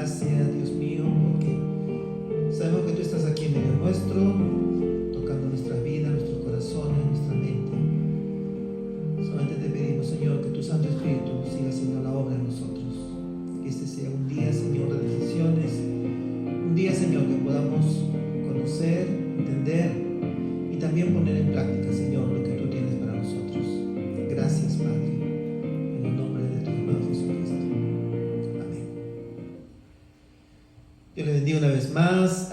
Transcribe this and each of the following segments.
gracias, Dios mío, porque sabemos que tú estás aquí en medio nuestro, tocando nuestra vida, nuestros corazones, nuestra mente. Solamente te pedimos, Señor, que tu Santo Espíritu siga haciendo la obra en nosotros. Que este sea un día, Señor, de decisiones, un día, Señor, que podamos conocer, entender y también poner en práctica, Señor, lo que tú tienes para nosotros. Gracias, Padre, en el nombre de tu amado Jesucristo. Amén. Dios le bendiga una vez más.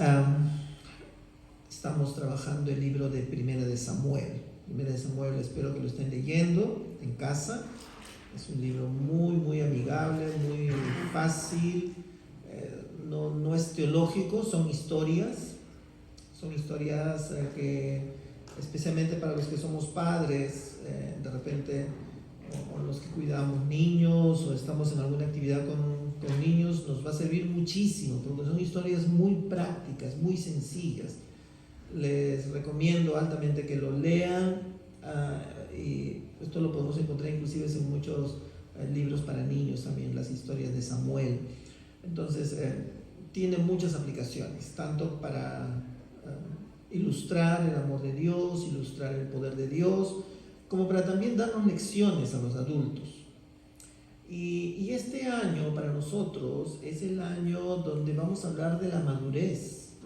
Estamos trabajando el libro de Primera de Samuel. Primera de Samuel, espero que lo estén leyendo en casa. Es un libro muy amigable, muy fácil. No es teológico, son historias. Son historias que, especialmente para los que somos padres, de repente, o los que cuidamos niños, o estamos en alguna actividad con niños, nos va a servir muchísimo, porque son historias muy prácticas, muy sencillas. Les recomiendo altamente que lo lean, y esto lo podemos encontrar inclusive en muchos libros para niños también, las historias de Samuel. Entonces, tiene muchas aplicaciones, tanto para ilustrar el amor de Dios, ilustrar el poder de Dios, como para también darnos lecciones a los adultos. Y este año para nosotros es el año donde vamos a hablar de la madurez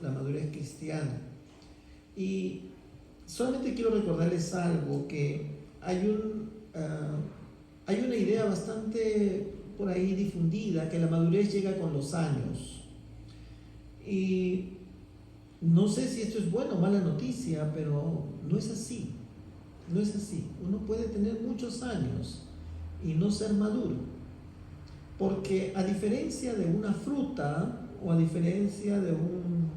cristiana. Y solamente quiero recordarles algo, que hay una idea bastante por ahí difundida, que la madurez llega con los años. Y no sé si esto es buena o mala noticia, pero no es así. No es así. Uno puede tener muchos años y no ser maduro. Porque a diferencia de una fruta o a diferencia de un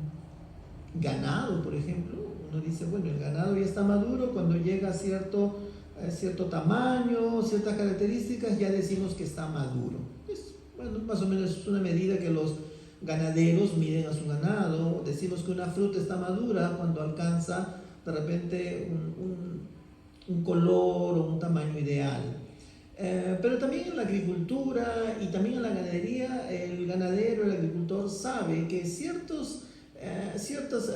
ganado, por ejemplo, uno dice, bueno, el ganado ya está maduro cuando llega a cierto tamaño, ciertas características, ya decimos que está maduro. Bueno, más o menos es una medida que los ganaderos miden a su ganado. Decimos que una fruta está madura cuando alcanza de repente un color o un tamaño ideal. Pero también en la agricultura y también en la ganadería, el ganadero, el agricultor sabe que ciertas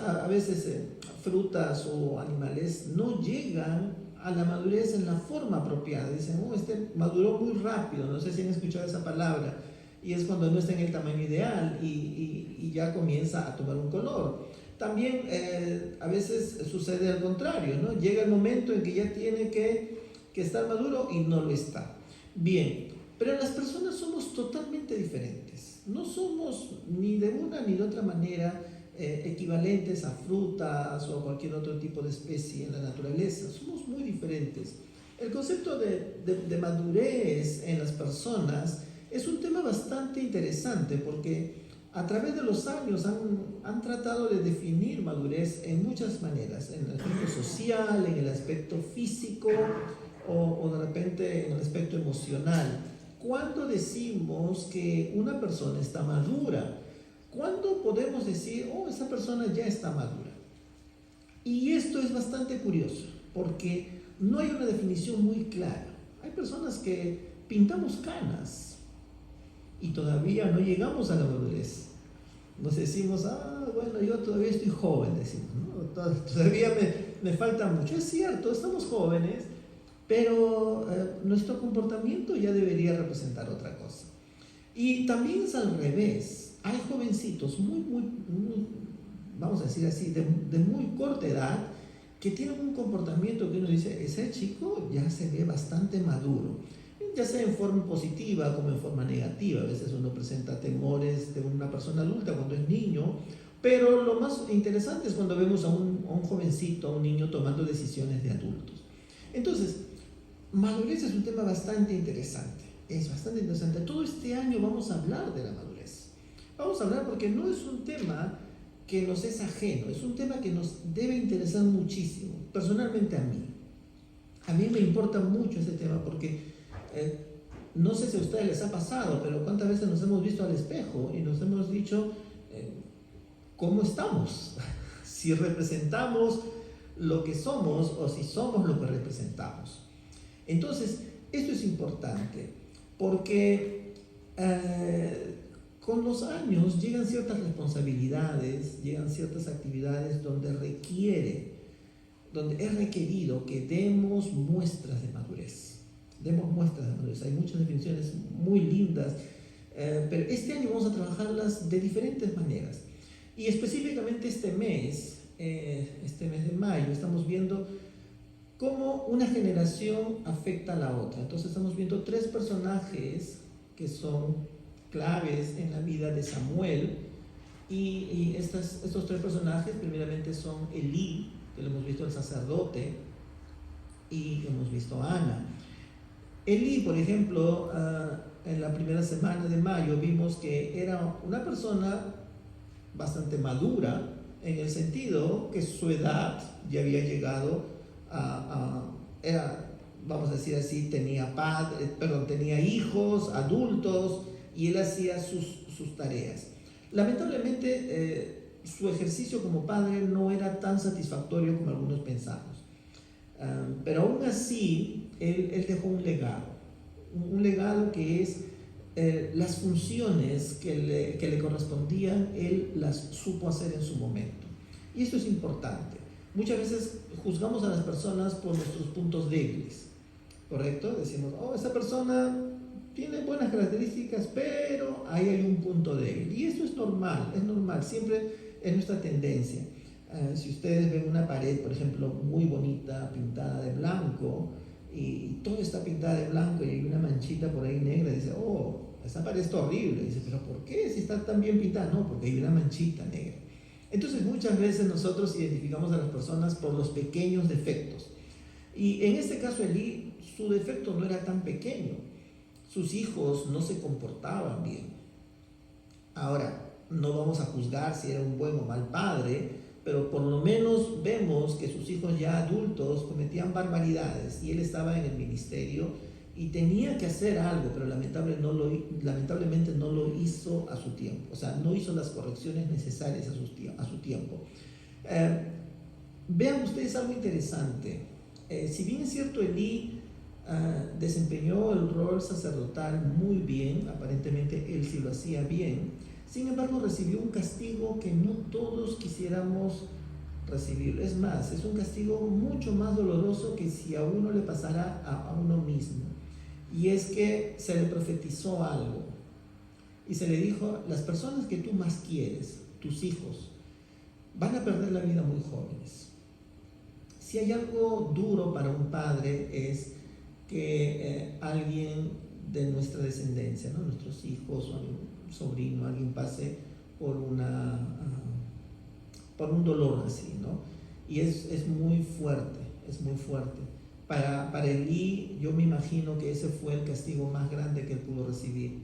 a veces frutas o animales no llegan a la madurez en la forma apropiada. Dicen, este maduró muy rápido, no sé si han escuchado esa palabra, y es cuando no está en el tamaño ideal y ya comienza a tomar un color. También a veces sucede al contrario, ¿no? Llega el momento en que ya tiene que estar maduro y no lo está. Bien, pero las personas somos totalmente diferentes. No somos ni de una ni de otra manera equivalentes a frutas o a cualquier otro tipo de especie en la naturaleza. Somos muy diferentes. El concepto de madurez en las personas es un tema bastante interesante, porque a través de los años han tratado de definir madurez en muchas maneras, en el aspecto social, en el aspecto físico o de repente en el aspecto emocional. ¿Cuándo decimos que una persona está madura? ¿Cuándo podemos decir, esa persona ya está madura? Y esto es bastante curioso, porque no hay una definición muy clara. Hay personas que pintamos canas y todavía no llegamos a la madurez. Nos decimos, bueno, yo todavía estoy joven, decimos, ¿no? Todavía me falta mucho. Es cierto, estamos jóvenes, pero nuestro comportamiento ya debería representar otra cosa. Y también es al revés. Hay jovencitos muy, vamos a decir así, de muy corta edad, que tienen un comportamiento que uno dice, ese chico ya se ve bastante maduro, ya sea en forma positiva como en forma negativa. A veces uno presenta temores de una persona adulta cuando es niño, pero lo más interesante es cuando vemos a un jovencito, a un niño tomando decisiones de adultos. Entonces, madurez es un tema bastante interesante, es bastante interesante. Todo este año vamos a hablar de la madurez. Vamos a hablar porque no es un tema que nos es ajeno, es un tema que nos debe interesar muchísimo. Personalmente a mí me importa mucho ese tema, porque no sé si a ustedes les ha pasado, pero cuántas veces nos hemos visto al espejo y nos hemos dicho cómo estamos, si representamos lo que somos o si somos lo que representamos. Entonces, esto es importante porque con los años llegan ciertas responsabilidades, llegan ciertas actividades donde es requerido que demos muestras de madurez. Demos muestras de madurez. Hay muchas definiciones muy lindas, pero este año vamos a trabajarlas de diferentes maneras. Y específicamente este mes de mayo, estamos viendo cómo una generación afecta a la otra. Entonces estamos viendo 3 personajes que son claves en la vida de Samuel, y estos 3 personajes primeramente son Elí, que lo hemos visto, el sacerdote, y hemos visto a Ana. Elí, por ejemplo, en la primera semana de mayo vimos que era una persona bastante madura, en el sentido que su edad ya había llegado vamos a decir así, tenía hijos, adultos, y él hacía sus tareas. Lamentablemente, su ejercicio como padre no era tan satisfactorio como algunos pensamos. Pero aún así, él dejó un legado que es las funciones que le correspondían, él las supo hacer en su momento. Y esto es importante. Muchas veces juzgamos a las personas por nuestros puntos débiles, ¿correcto? Decimos, esa persona tiene buenas características, pero ahí hay un punto débil. Y eso es normal, siempre es nuestra tendencia. Si ustedes ven una pared, por ejemplo, muy bonita, pintada de blanco, y todo está pintada de blanco y hay una manchita por ahí negra, y dice, esa pared está horrible. Y dice, ¿pero por qué? Si está tan bien pintada. No, porque hay una manchita negra. Entonces muchas veces nosotros identificamos a las personas por los pequeños defectos. Y en este caso Elí, su defecto no era tan pequeño. Sus hijos no se comportaban bien. Ahora, no vamos a juzgar si era un buen o mal padre, pero por lo menos vemos que sus hijos ya adultos cometían barbaridades y él estaba en el ministerio y tenía que hacer algo, pero lamentablemente no lo hizo a su tiempo. O sea, no hizo las correcciones necesarias a su tiempo. Vean ustedes algo interesante. Si bien es cierto, Elí desempeñó el rol sacerdotal muy bien, aparentemente él sí lo hacía bien, sin embargo recibió un castigo que no todos quisiéramos recibir. Es más, es un castigo mucho más doloroso que si a uno le pasara a uno mismo. Y es que se le profetizó algo y se le dijo, las personas que tú más quieres, tus hijos, van a perder la vida muy jóvenes. Si hay algo duro para un padre es que alguien de nuestra descendencia, ¿no? Nuestros hijos o un sobrino, alguien pase por un dolor así, ¿no? Y es muy fuerte, es muy fuerte. Para Elí, yo me imagino que ese fue el castigo más grande que él pudo recibir.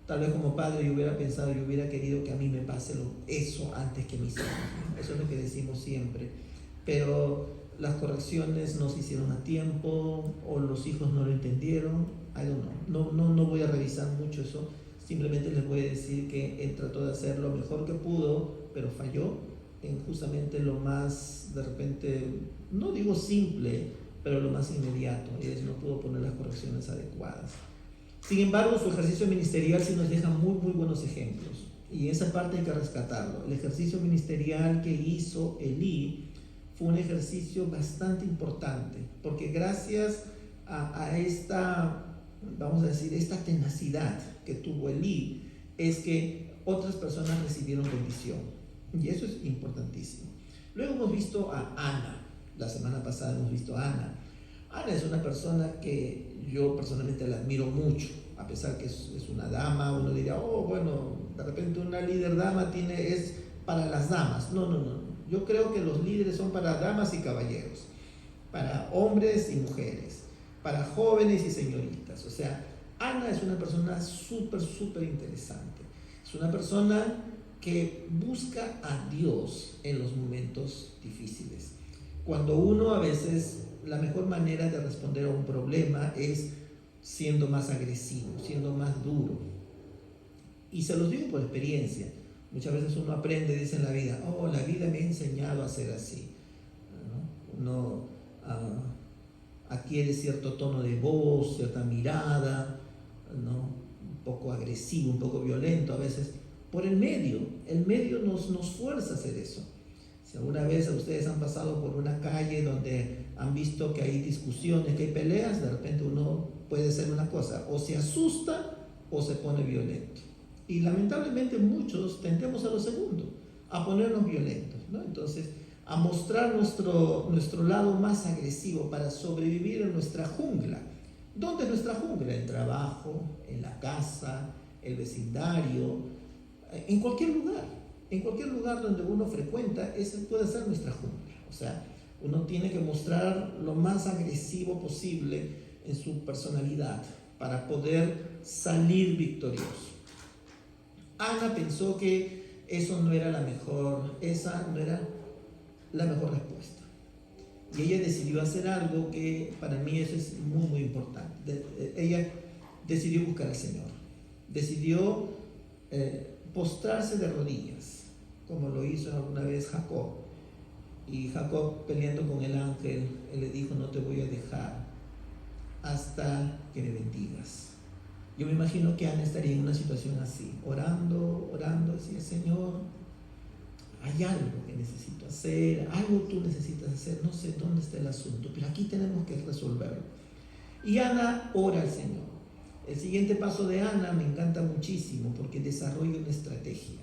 Tal vez como padre yo hubiera pensado, yo hubiera querido que a mí me pase eso antes que mis hijos, ¿no? Eso es lo que decimos siempre. Pero las correcciones no se hicieron a tiempo o los hijos no lo entendieron. I don't know. No voy a revisar mucho eso. Simplemente les voy a decir que él trató de hacer lo mejor que pudo, pero falló en justamente lo más, de repente, no digo simple, pero lo más inmediato, y no pudo poner las correcciones adecuadas. Sin embargo, su ejercicio ministerial sí nos deja muy, muy buenos ejemplos, y esa parte hay que rescatarlo. El ejercicio ministerial que hizo Elí fue un ejercicio bastante importante, porque gracias a esta, vamos a decir, esta tenacidad que tuvo Elí, es que otras personas recibieron bendición, y eso es importantísimo. Luego hemos visto a Ana. La semana pasada hemos visto a Ana. Ana es una persona que yo personalmente la admiro mucho, a pesar que es una dama. Uno diría, bueno, de repente una líder dama es para las damas. No. Yo creo que los líderes son para damas y caballeros, para hombres y mujeres, para jóvenes y señoritas. O sea, Ana es una persona súper interesante. Es una persona que busca a Dios en los momentos difíciles. Cuando uno a veces, la mejor manera de responder a un problema es siendo más agresivo, siendo más duro. Y se los digo por experiencia. Muchas veces uno aprende, dice en la vida, la vida me ha enseñado a ser así, ¿no? Uno adquiere cierto tono de voz, cierta mirada, ¿no? poco agresivo, un poco violento a veces, por el medio nos fuerza a hacer eso. Si alguna vez ustedes han pasado por una calle donde han visto que hay discusiones, que hay peleas, de repente uno puede hacer una cosa, o se asusta o se pone violento. Y lamentablemente muchos tendemos a lo segundo, a ponernos violentos, ¿no? Entonces, a mostrar nuestro lado más agresivo para sobrevivir en nuestra jungla. ¿Dónde es nuestra jungla? El trabajo, en la casa, el vecindario, en cualquier lugar donde uno frecuenta, ese puede ser nuestra jungla. O sea, uno tiene que mostrar lo más agresivo posible en su personalidad para poder salir victorioso. Ana pensó que esa no era la mejor respuesta. Y ella decidió hacer algo que para mí eso es muy, muy importante. Ella decidió buscar al Señor. Decidió postrarse de rodillas, como lo hizo alguna vez Jacob. Y Jacob, peleando con el ángel, él le dijo: no te voy a dejar hasta que me bendigas. Yo me imagino que Ana estaría en una situación así, orando, decía: Señor, hay algo que necesito hacer, algo tú necesitas hacer, no sé dónde está el asunto, pero aquí tenemos que resolverlo. Y Ana ora al Señor. El siguiente paso de Ana me encanta muchísimo porque desarrolla una estrategia.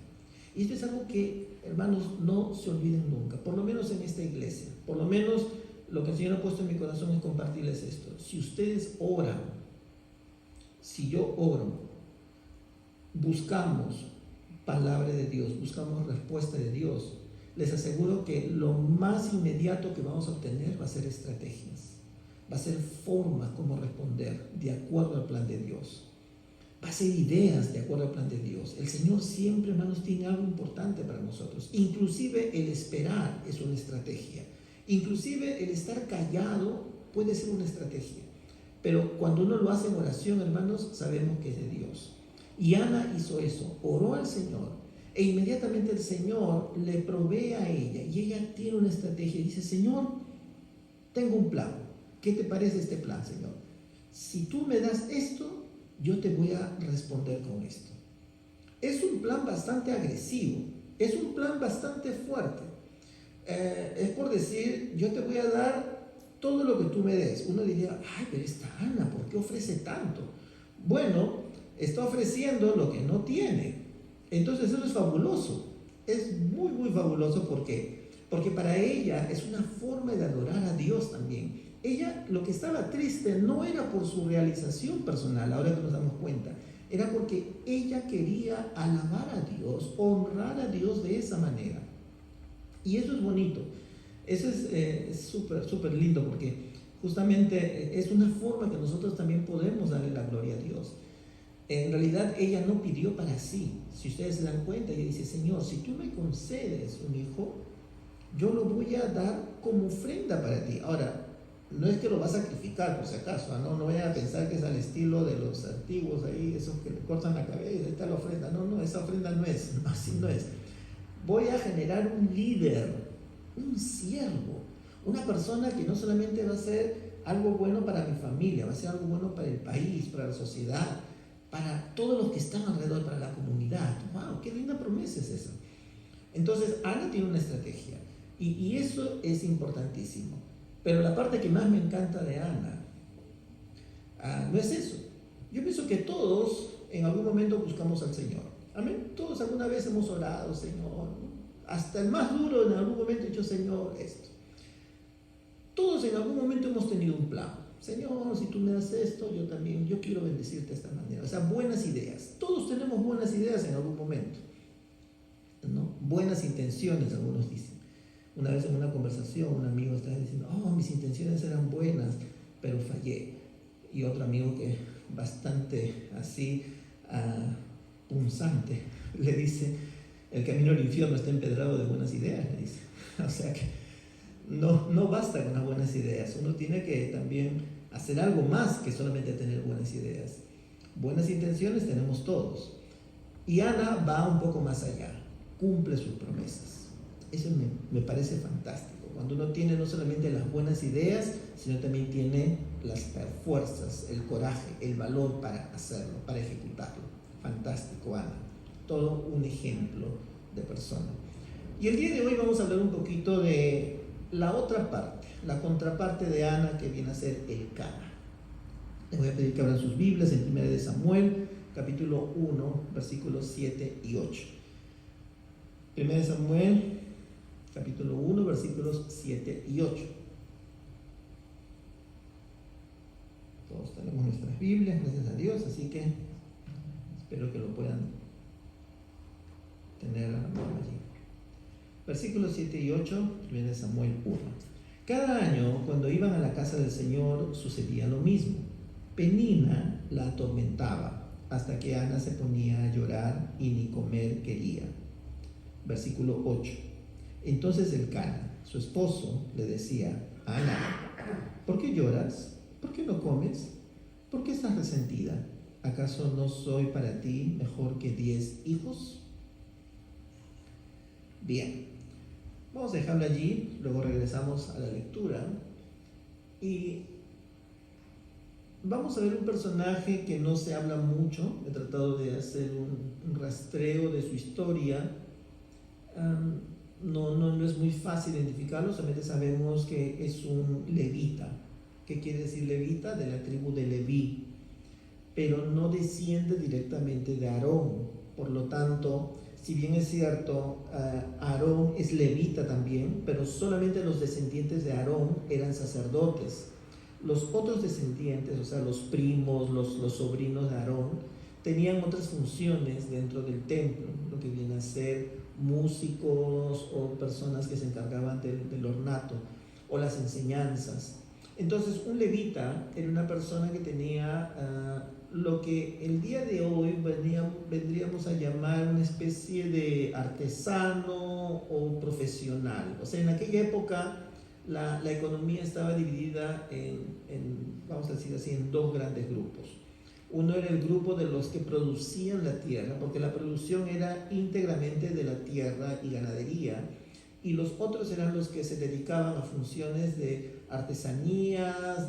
Y esto es algo que, hermanos, no se olviden nunca, por lo menos en esta iglesia. Por lo menos lo que el Señor ha puesto en mi corazón es compartirles esto. Si ustedes oran, si yo oro, buscamos palabra de Dios, buscamos respuesta de Dios, les aseguro que lo más inmediato que vamos a obtener va a ser estrategias, va a ser formas como responder de acuerdo al plan de Dios, va a ser ideas de acuerdo al plan de Dios. El Señor siempre, hermanos, tiene algo importante para nosotros. Inclusive el esperar es una estrategia, inclusive el estar callado puede ser una estrategia. Pero cuando uno lo hace en oración, hermanos, sabemos que es de Dios. Y Ana hizo eso, oró al Señor, e inmediatamente el Señor le provee a ella, y ella tiene una estrategia, y dice: Señor, tengo un plan. ¿Qué te parece este plan, Señor? Si tú me das esto, yo te voy a responder con esto. Es un plan bastante agresivo, es un plan bastante fuerte. Es por decir: yo te voy a dar todo lo que tú me des. Uno diría: ay, pero esta Ana, ¿por qué ofrece tanto? Bueno, está ofreciendo lo que no tiene. Entonces eso es fabuloso. Es muy, muy fabuloso. ¿Por qué? Porque para ella es una forma de adorar a Dios también. Ella, lo que estaba triste no era por su realización personal, ahora que nos damos cuenta, era porque ella quería alabar a Dios, honrar a Dios de esa manera. Y eso es bonito. Eso es súper, súper lindo, porque justamente es una forma que nosotros también podemos darle la gloria a Dios. En realidad ella no pidió para sí. Si ustedes se dan cuenta, ella dice: Señor, si tú me concedes un hijo, yo lo voy a dar como ofrenda para ti. Ahora, no es que lo va a sacrificar por si acaso, no vayan a pensar que es al estilo de los antiguos ahí, esos que le cortan la cabeza, ahí está la ofrenda. No, esa ofrenda no es, así no es. Voy a generar un líder, un siervo, una persona que no solamente va a ser algo bueno para mi familia, va a ser algo bueno para el país, para la sociedad, para todos los que están alrededor, para la comunidad. ¡Wow! ¡Qué linda promesa es esa! Entonces, Ana tiene una estrategia, y eso es importantísimo. Pero la parte que más me encanta de Ana no es eso. Yo pienso que todos en algún momento buscamos al Señor. Amén. Todos alguna vez hemos orado: Señor. Hasta el más duro en algún momento ha dicho: Señor, esto. Todos en algún momento hemos tenido un plan. Señor, si tú me das esto, yo quiero bendecirte de esta manera. O sea, buenas ideas. Todos tenemos buenas ideas en algún momento, ¿no? Buenas intenciones, algunos dicen. Una vez en una conversación, un amigo estaba diciendo: mis intenciones eran buenas, pero fallé. Y otro amigo, que bastante así punzante, le dice: el camino al infierno está empedrado de buenas ideas, le dice. O sea que no basta con las buenas ideas. Uno tiene que también hacer algo más que solamente tener buenas ideas. Buenas intenciones tenemos todos. Y Ana va un poco más allá, cumple sus promesas. Eso me parece fantástico. Cuando uno tiene no solamente las buenas ideas, sino también tiene las fuerzas, el coraje, el valor para hacerlo, para ejecutarlo. Fantástico, Ana. Todo un ejemplo de persona. Y el día de hoy vamos a hablar un poquito de la otra parte, la contraparte de Ana, que viene a ser el Cana. Les voy a pedir que abran sus Biblias en 1 de Samuel, capítulo 1, versículos 7 y 8. 1 de Samuel, capítulo 1, versículos 7 y 8. Todos tenemos nuestras Biblias, gracias a Dios, así que espero que lo puedan tener a la mano allí. Versículos 7 y 8, 1 de Samuel 1. Cada año, cuando iban a la casa del Señor, sucedía lo mismo. Penina la atormentaba, hasta que Ana se ponía a llorar y ni comer quería. Versículo 8. Entonces el Cana, su esposo, le decía: Ana, ¿por qué lloras? ¿Por qué no comes? ¿Por qué estás resentida? ¿Acaso no soy para ti mejor que 10 hijos? Bien, vamos a dejarlo allí, luego regresamos a la lectura y vamos a ver un personaje que no se habla mucho. He tratado de hacer un rastreo de su historia. No es muy fácil identificarlo, solamente sabemos que es un levita. ¿Qué quiere decir levita? De la tribu de Leví, pero no desciende directamente de Aarón. Por lo tanto, si bien es cierto, Aarón es levita también, pero solamente los descendientes de Aarón eran sacerdotes. Los otros descendientes, o sea, los primos, los sobrinos de Aarón, tenían otras funciones dentro del templo, lo que viene a ser músicos o personas que se encargaban del ornato o las enseñanzas. Entonces, un levita era una persona que tenía lo que el día de hoy vendríamos a llamar una especie de artesano o profesional. O sea, en aquella época la economía estaba dividida vamos a decir así, en dos grandes grupos. Uno era el grupo de los que producían la tierra, porque la producción era íntegramente de la tierra y ganadería, y los otros eran los que se dedicaban a funciones de artesanías,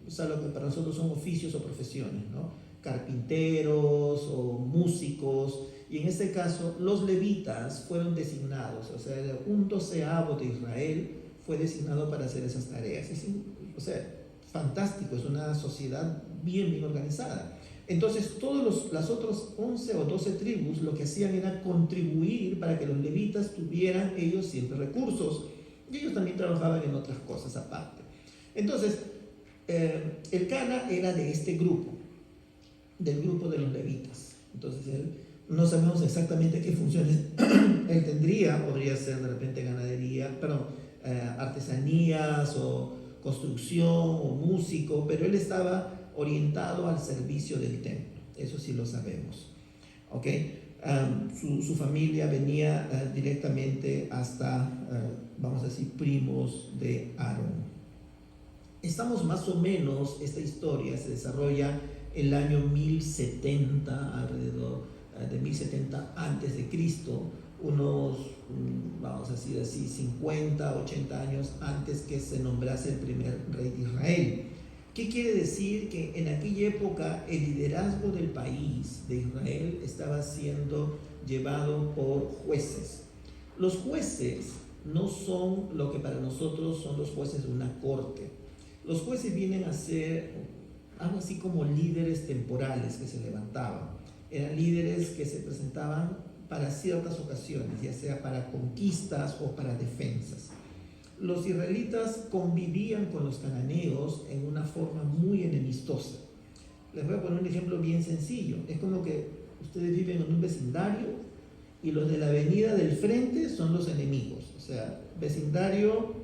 o sea, lo que para nosotros son oficios o profesiones, ¿no? Carpinteros o músicos, y en este caso los levitas fueron designados, o sea, un 12avo de Israel fue designado para hacer esas tareas. O sea, fantástico, es una sociedad bien organizada. Entonces, las otras 11 o 12 tribus lo que hacían era contribuir para que los levitas tuvieran ellos siempre recursos, y ellos también trabajaban en otras cosas aparte. Entonces, el Cana era de este grupo, del grupo de los levitas. Entonces, no sabemos exactamente qué funciones él tendría. Podría ser de repente ganadería, artesanías o construcción o músico, pero él estaba orientado al servicio del templo, eso sí lo sabemos. ¿Okay? Su familia venía directamente hasta, vamos a decir, primos de Aarón. Estamos más o menos, esta historia se desarrolla en el año 1070, alrededor de 1070 antes de Cristo, unos, vamos a decir así, 50, 80 años antes que se nombrase el primer rey de Israel. ¿Qué quiere decir? Que en aquella época el liderazgo del país de Israel estaba siendo llevado por jueces. Los jueces no son lo que para nosotros son los jueces de una corte. Los jueces vienen a ser algo así como líderes temporales que se levantaban. Eran líderes que se presentaban para ciertas ocasiones, ya sea para conquistas o para defensas. Los israelitas convivían con los cananeos en una forma muy enemistosa. Les voy a poner un ejemplo bien sencillo. Es como que ustedes viven en un vecindario y los de la avenida del frente son los enemigos. O sea, vecindario,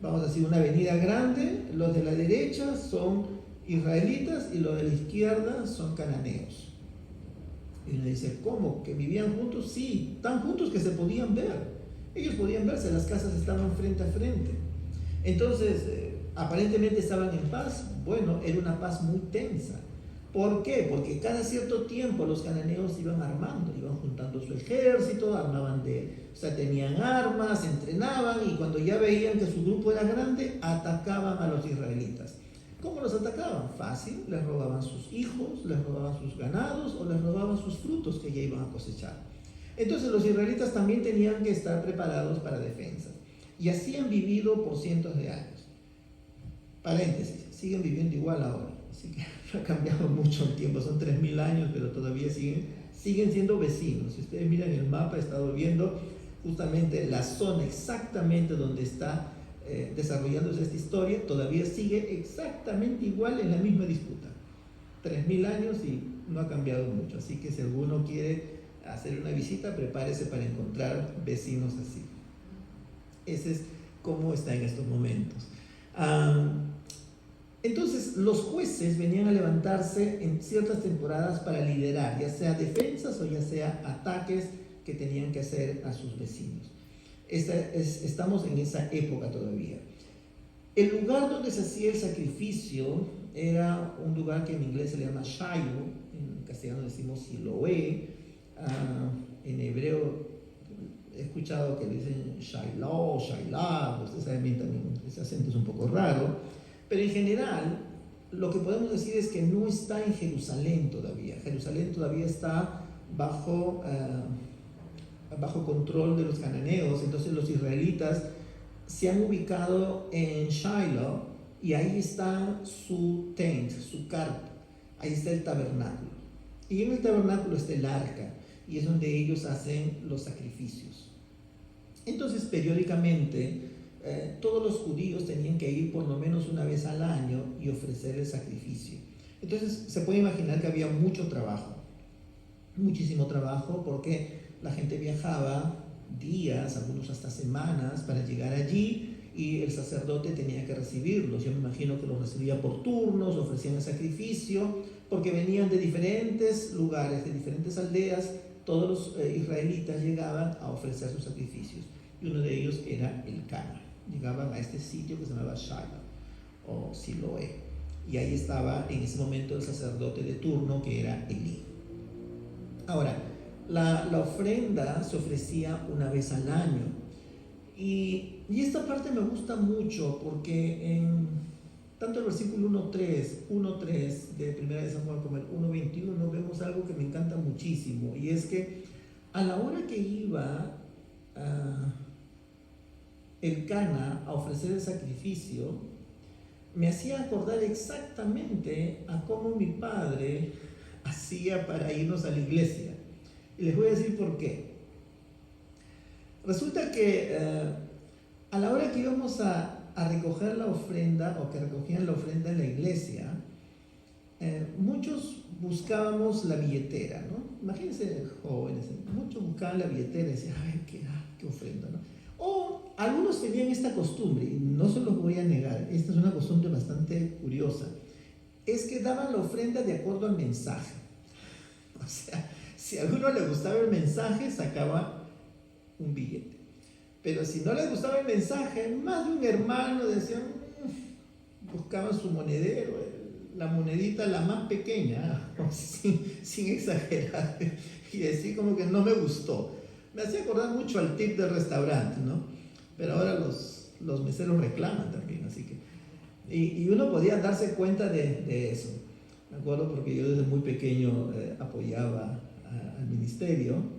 vamos a decir, una avenida grande, los de la derecha son israelitas y los de la izquierda son cananeos. Y uno dice, ¿cómo? ¿Que vivían juntos? Sí, tan juntos que se podían ver. Ellos podían verse, las casas estaban frente a frente. Entonces, aparentemente estaban en paz. Bueno, era una paz muy tensa, ¿Por qué? Porque cada cierto tiempo los cananeos iban armando, iban juntando su ejército, o sea, tenían armas, entrenaban y cuando ya veían que su grupo era grande, atacaban a los israelitas. ¿Cómo los atacaban? Fácil, les robaban sus hijos, les robaban sus ganados o les robaban sus frutos que ya iban a cosechar. Entonces los israelitas también tenían que estar preparados para defensa. Y así han vivido por cientos de años. Paréntesis, siguen viviendo igual ahora. Así que no ha cambiado mucho el tiempo, son 3000 años, pero todavía siguen siendo vecinos. Si ustedes miran el mapa, he estado viendo justamente la zona exactamente donde está desarrollándose esta historia, todavía sigue exactamente igual en la misma disputa. 3000 años y no ha cambiado mucho. Así que si alguno quiere hacer una visita, prepárese para encontrar vecinos así. Ese es cómo está en estos momentos. Entonces los jueces venían a levantarse en ciertas temporadas para liderar, ya sea defensas o ya sea ataques que tenían que hacer a sus vecinos. Estamos en esa época todavía. El lugar donde se hacía el sacrificio era un lugar que en inglés se le llama Shiloh, en castellano decimos Siloé, en hebreo he escuchado que dicen Shiloh, Shilah, ustedes saben bien también, ese acento es un poco raro, pero en general lo que podemos decir es que no está en Jerusalén todavía. Jerusalén todavía está bajo control de los cananeos, entonces los israelitas se han ubicado en Shiloh y ahí está su tent, su carpa, ahí está el tabernáculo. Y en el tabernáculo está el arca y es donde ellos hacen los sacrificios. Entonces periódicamente todos los judíos tenían que ir por lo menos una vez al año y ofrecer el sacrificio. Entonces se puede imaginar que había mucho trabajo, muchísimo trabajo, porque la gente viajaba días, algunos hasta semanas, para llegar allí y el sacerdote tenía que recibirlos. Yo me imagino que los recibía por turnos, ofrecían el sacrificio, porque venían de diferentes lugares, de diferentes aldeas. Todos los israelitas llegaban a ofrecer sus sacrificios y uno de ellos era el Cana. Llegaban a este sitio que se llamaba Shiloh o Siloé y ahí estaba en ese momento el sacerdote de turno, que era Elí. Ahora, la ofrenda se ofrecía una vez al año y esta parte me gusta mucho porque en tanto el versículo 1.3 de 1 de Samuel como el 1.21 vemos algo que me encanta muchísimo, y es que a la hora que iba el Cana a ofrecer el sacrificio, me hacía acordar exactamente a cómo mi padre hacía para irnos a la iglesia. Y les voy a decir por qué. Resulta que a la hora que íbamos a recoger la ofrenda, o que recogían la ofrenda en la iglesia, muchos buscábamos la billetera, ¿no? Imagínense jóvenes, muchos buscaban la billetera y decían, ay, qué ofrenda, ¿no? O algunos tenían esta costumbre, y no se los voy a negar, esta es una costumbre bastante curiosa, es que daban la ofrenda de acuerdo al mensaje. O sea, si a alguno le gustaba el mensaje, sacaba un billete. Pero si no les gustaba el mensaje, más de un hermano decía, buscaban su monedero, la monedita la más pequeña, sin exagerar, y decir como que no me gustó. Me hacía acordar mucho al tip del restaurante, ¿no? Pero ahora los meseros reclaman también, así que... Y uno podía darse cuenta de eso. Me acuerdo porque yo desde muy pequeño apoyaba al ministerio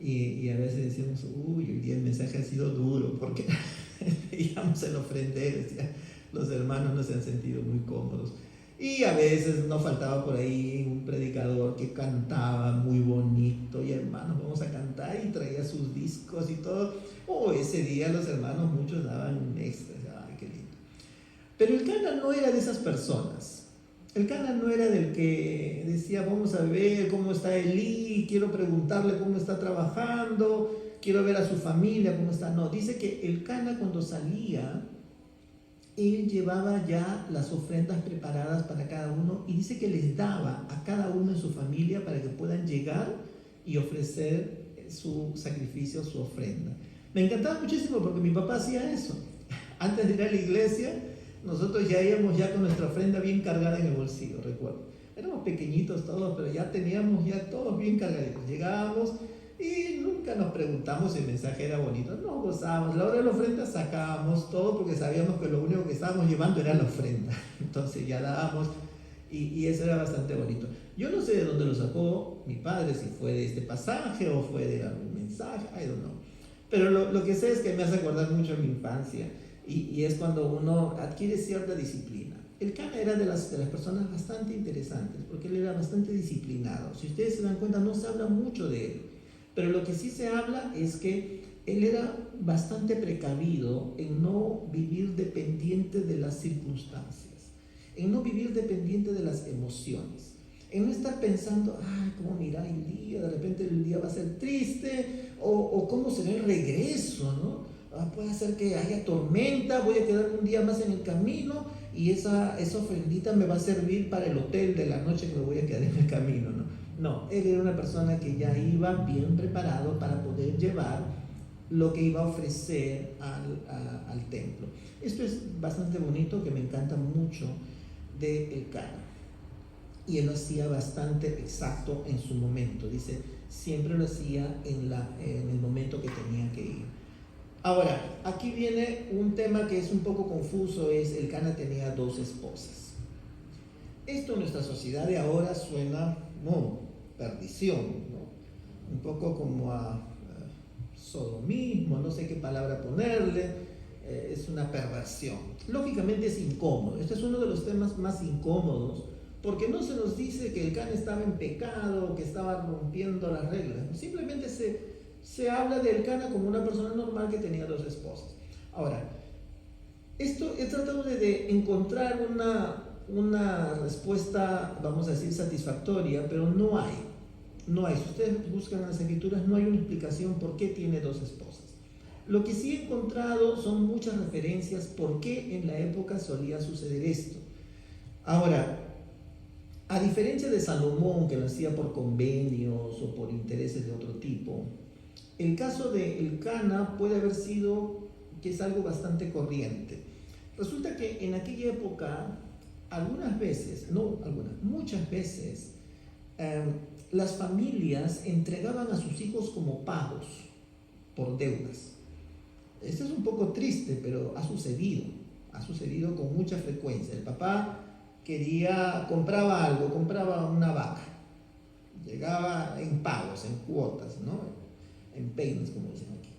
y a veces decíamos, uy, hoy día el mensaje ha sido duro, porque veíamos el ofrendero, decía, los hermanos no se han sentido muy cómodos. Y a veces no faltaba por ahí un predicador que cantaba muy bonito, y hermanos, vamos a cantar, y traía sus discos y todo. Ese día los hermanos muchos daban un extra, ay, qué lindo. Pero el Cana no era de esas personas. El Cana no era del que decía, vamos a ver cómo está Elí, quiero preguntarle cómo está trabajando, quiero ver a su familia, cómo está. No, dice que el Cana cuando salía, él llevaba ya las ofrendas preparadas para cada uno, y dice que les daba a cada uno en su familia para que puedan llegar y ofrecer su sacrificio, su ofrenda. Me encantaba muchísimo porque mi papá hacía eso. Antes de ir a la iglesia, nosotros ya íbamos ya con nuestra ofrenda bien cargada en el bolsillo, recuerdo. éramos pequeñitos todos, pero ya teníamos ya todos bien cargaditos. Llegábamos y nunca nos preguntamos si el mensaje era bonito. Nos gozábamos. A la hora de la ofrenda sacábamos todo porque sabíamos que lo único que estábamos llevando era la ofrenda. Entonces ya dábamos y eso era bastante bonito. Yo no sé de dónde lo sacó mi padre, si fue de este pasaje o fue de algún mensaje, I don't know. Pero lo que sé es que me hace acordar mucho a mi infancia y es cuando uno adquiere cierta disciplina. El Cana era de las personas bastante interesantes porque él era bastante disciplinado. Si ustedes se dan cuenta, no se habla mucho de él, pero lo que sí se habla es que él era bastante precavido en no vivir dependiente de las circunstancias, en no vivir dependiente de las emociones, en no estar pensando, ay, ¿cómo me irá el día? De repente el día va a ser triste, o cómo será el regreso, ¿no? Puede ser que haya tormenta, voy a quedar un día más en el camino y esa ofrendita me va a servir para el hotel de la noche que me voy a quedar en el camino, ¿no? No, él era una persona que ya iba bien preparado para poder llevar lo que iba a ofrecer al templo. Esto es bastante bonito, que me encanta mucho de El Cana. Y él lo hacía bastante exacto en su momento. Dice, siempre lo hacía en el momento que tenía que ir. Ahora, aquí viene un tema que es un poco confuso, es El Cana tenía 2 esposas. Esto en nuestra sociedad de ahora suena, no, perdición, ¿no? Un poco como a sodomismo, no sé qué palabra ponerle, es una perversión. Lógicamente es incómodo, este es uno de los temas más incómodos, porque no se nos dice que el Cana estaba en pecado, que estaba rompiendo las reglas, simplemente se habla del Cana como una persona normal que tenía 2 esposas. Ahora, esto he tratado de encontrar una respuesta, vamos a decir, satisfactoria, pero no hay. Si ustedes buscan en las escrituras, no hay una explicación por qué tiene 2 esposas. Lo que sí he encontrado son muchas referencias por qué en la época solía suceder esto. Ahora, a diferencia de Salomón, que lo hacía por convenios o por intereses de otro tipo, el caso de El Cana puede haber sido que es algo bastante corriente. Resulta que en aquella época, muchas veces, las familias entregaban a sus hijos como pagos por deudas. Esto es un poco triste, pero ha sucedido con mucha frecuencia. El papá compraba una vaca, llegaba en pagos, en cuotas, ¿no? En payments, como dicen aquí.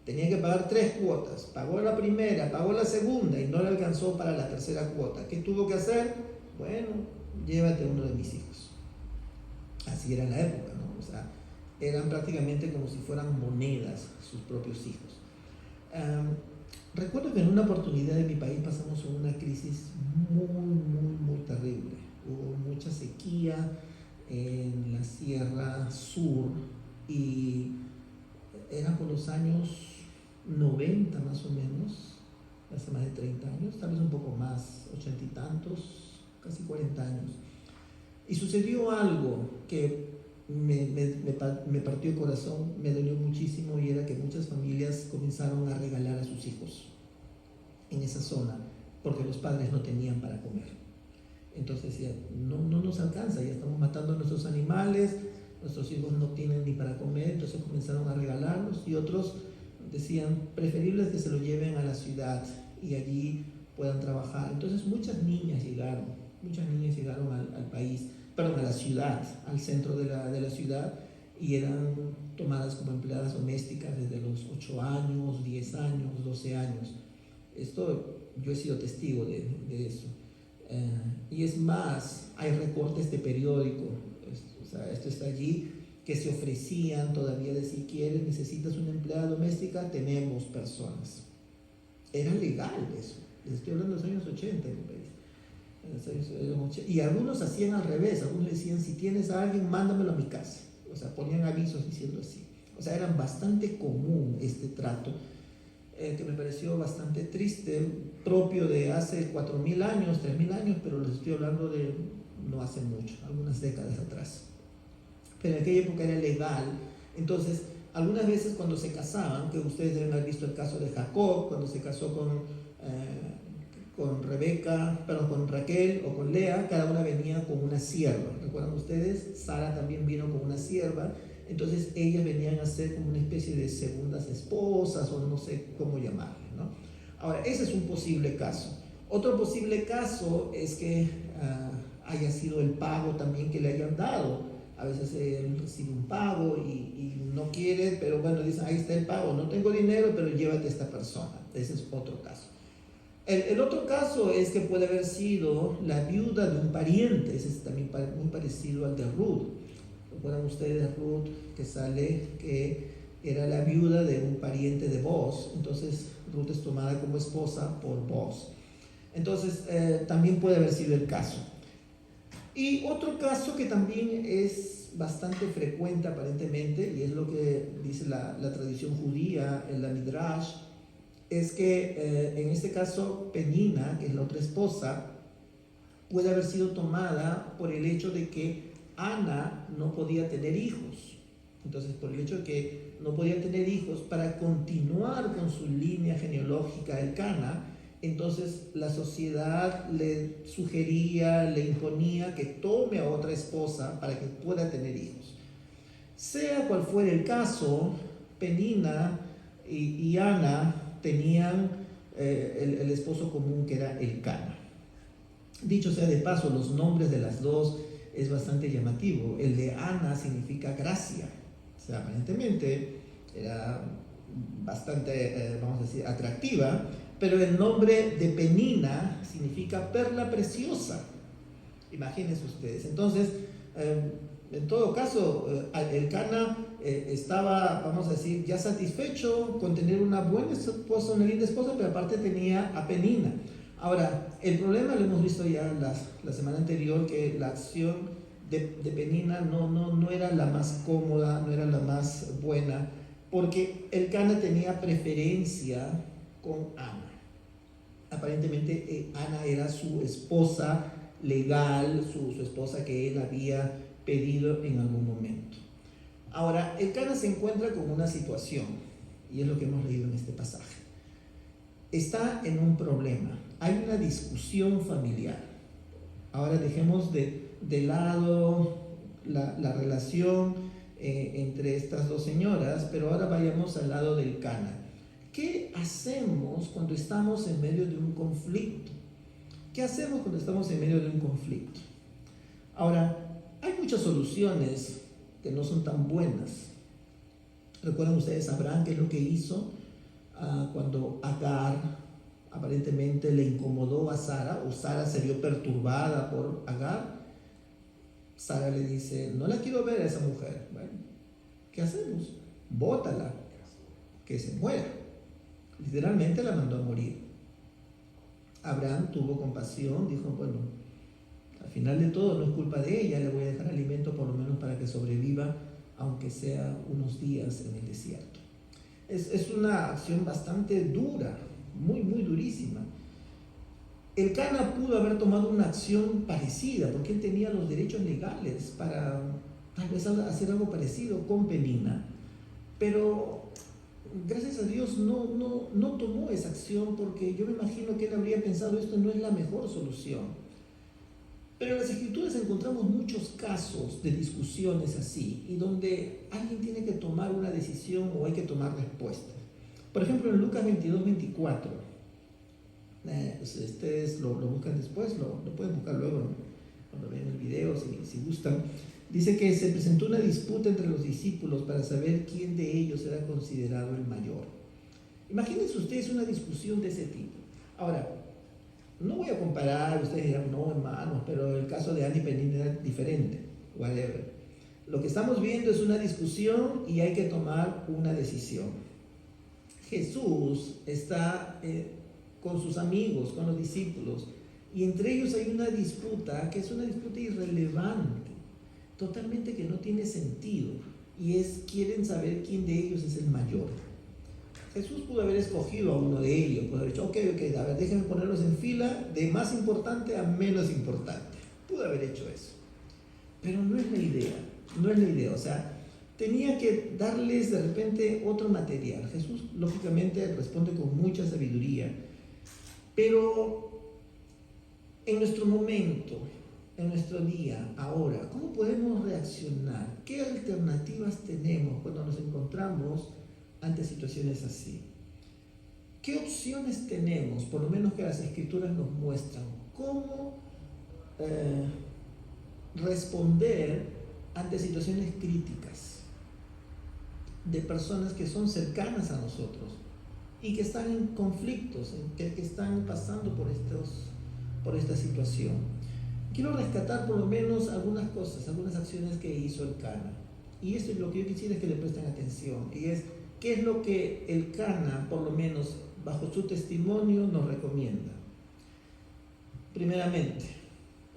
Tenía que pagar 3 cuotas, pagó la primera, pagó la segunda y no le alcanzó para la tercera cuota. ¿Qué tuvo que hacer? Bueno, llévate uno de mis hijos. Así era en la época, ¿no? O sea, eran prácticamente como si fueran monedas sus propios hijos. Recuerdo que en una oportunidad en mi país pasamos por una crisis muy terrible. Hubo mucha sequía en la Sierra Sur y era por los años 90 más o menos, hace más de 30 años, tal vez un poco más, 80 y tantos, casi 40 años. Y sucedió algo que me partió el corazón, me dolió muchísimo, y era que muchas familias comenzaron a regalar a sus hijos en esa zona porque los padres no tenían para comer. Entonces decían, no nos alcanza, ya estamos matando a nuestros animales, nuestros hijos no tienen ni para comer. Entonces comenzaron a regalarlos, y otros decían, preferible es que se lo lleven a la ciudad y allí puedan trabajar. Entonces muchas niñas llegaron al país, perdón, a la ciudad, al centro de la ciudad, y eran tomadas como empleadas domésticas desde los 8 años, 10 años, 12 años. Esto, yo he sido testigo de eso. Y es más, hay recortes de periódico, o sea, esto está allí, que se ofrecían todavía de si quieres, necesitas una empleada doméstica, tenemos personas. Era legal eso, les estoy hablando de los años 80 en mi país. Y algunos hacían al revés, algunos decían, si tienes a alguien, mándamelo a mi casa. O sea, ponían avisos diciendo así. O sea, era bastante común este trato, que me pareció bastante triste, propio de hace 4.000 años, 3.000 años, pero les estoy hablando de no hace mucho, algunas décadas atrás. Pero en aquella época era legal. Entonces, algunas veces cuando se casaban, que ustedes deben haber visto el caso de Jacob, cuando se casó con con Rebeca, perdón, con Raquel o con Lea, cada una venía con una sierva. ¿Recuerdan ustedes? Sara también vino con una sierva, entonces ellas venían a ser como una especie de segundas esposas o no sé cómo llamarle, ¿no? Ahora, ese es un posible caso. Otro posible caso es que haya sido el pago también que le hayan dado. A veces él recibe un pago y no quiere, pero bueno, dicen, ahí está el pago, no tengo dinero, pero llévate a esta persona. Ese es otro caso. El otro caso es que puede haber sido la viuda de un pariente. Ese es también muy parecido al de Ruth. ¿Recuerdan ustedes Ruth que sale que era la viuda de un pariente de Boaz? Entonces Ruth es tomada como esposa por Boaz. Entonces también puede haber sido el caso. Y otro caso que también es bastante frecuente aparentemente, y es lo que dice la tradición judía en la Midrash, es que en este caso Penina, que es la otra esposa, puede haber sido tomada por el hecho de que Ana no podía tener hijos. Entonces, por el hecho de que no podía tener hijos, para continuar con su línea genealógica Elcana, entonces la sociedad le sugería, le imponía que tome a otra esposa para que pueda tener hijos. Sea cual fuera el caso, Penina y Ana tenían el esposo común que era Elcana. Dicho sea de paso, los nombres de las dos es bastante llamativo. El de Ana significa gracia, o sea, aparentemente era bastante, vamos a decir, atractiva, pero el nombre de Penina significa perla preciosa. Imagínense ustedes. Entonces, en todo caso, Elcana estaba, vamos a decir, ya satisfecho con tener una buena esposa, una linda esposa, pero aparte tenía a Penina. Ahora, el problema lo hemos visto ya la semana anterior, que la acción de Penina no era la más cómoda, no era la más buena, porque Elcana tenía preferencia con Ana. Aparentemente Ana era su esposa legal, su esposa que él había pedido en algún momento. Ahora, Elcana se encuentra con una situación, y es lo que hemos leído en este pasaje. Está en un problema, hay una discusión familiar. Ahora dejemos de lado la relación entre estas dos señoras, pero ahora vayamos al lado del Elcana. ¿Qué hacemos cuando estamos en medio de un conflicto? ¿Qué hacemos cuando estamos en medio de un conflicto? Ahora, hay muchas soluciones que no son tan buenas. ¿Recuerdan ustedes a Abraham qué es lo que hizo cuando Agar aparentemente le incomodó a Sara, o Sara se vio perturbada por Agar? Sara le dice, no la quiero ver a esa mujer. Bueno, ¿qué hacemos? Bótala, que se muera. Literalmente la mandó a morir. Abraham tuvo compasión, dijo, bueno, al final de todo no es culpa de ella, le voy a dejar alimento por lo menos para que sobreviva, aunque sea unos días en el desierto. Es una acción bastante dura, muy durísima. Elcana pudo haber tomado una acción parecida, porque él tenía los derechos legales para tal vez hacer algo parecido con Penina, pero gracias a Dios no tomó esa acción, porque yo me imagino que él habría pensado, esto no es la mejor solución. Pero en las Escrituras encontramos muchos casos de discusiones así, y donde alguien tiene que tomar una decisión o hay que tomar respuesta. Por ejemplo, en Lucas 22-24, ustedes lo buscan después, lo pueden buscar luego cuando vean el video, si gustan. Dice que se presentó una disputa entre los discípulos para saber quién de ellos era considerado el mayor. Imagínense ustedes una discusión de ese tipo. Ahora, no voy a comparar, ustedes dirán, no hermanos, pero el caso de Ana y Penina era diferente, whatever. Lo que estamos viendo es una discusión y hay que tomar una decisión. Jesús está con sus amigos, con los discípulos, y entre ellos hay una disputa que es una disputa irrelevante, totalmente que no tiene sentido, y quieren saber quién de ellos es el mayor. Jesús pudo haber escogido a uno de ellos, pudo haber dicho, ok, a ver, déjenme ponerlos en fila de más importante a menos importante. Pudo haber hecho eso. Pero no es la idea, o sea, tenía que darles de repente otro material. Jesús, lógicamente, responde con mucha sabiduría, pero En nuestro momento, en nuestro día, ahora, ¿cómo podemos reaccionar? ¿Qué alternativas tenemos cuando nos encontramos ante situaciones así? ¿Qué opciones tenemos, por lo menos que las Escrituras nos muestran? ¿Cómo responder ante situaciones críticas de personas que son cercanas a nosotros y que están en conflictos, que están pasando por esta situación? Quiero rescatar por lo menos algunas cosas, algunas acciones que hizo el Cana. Y esto es lo que yo quisiera que le presten atención. Y es, ¿qué es lo que el Cana, por lo menos bajo su testimonio, nos recomienda? Primeramente,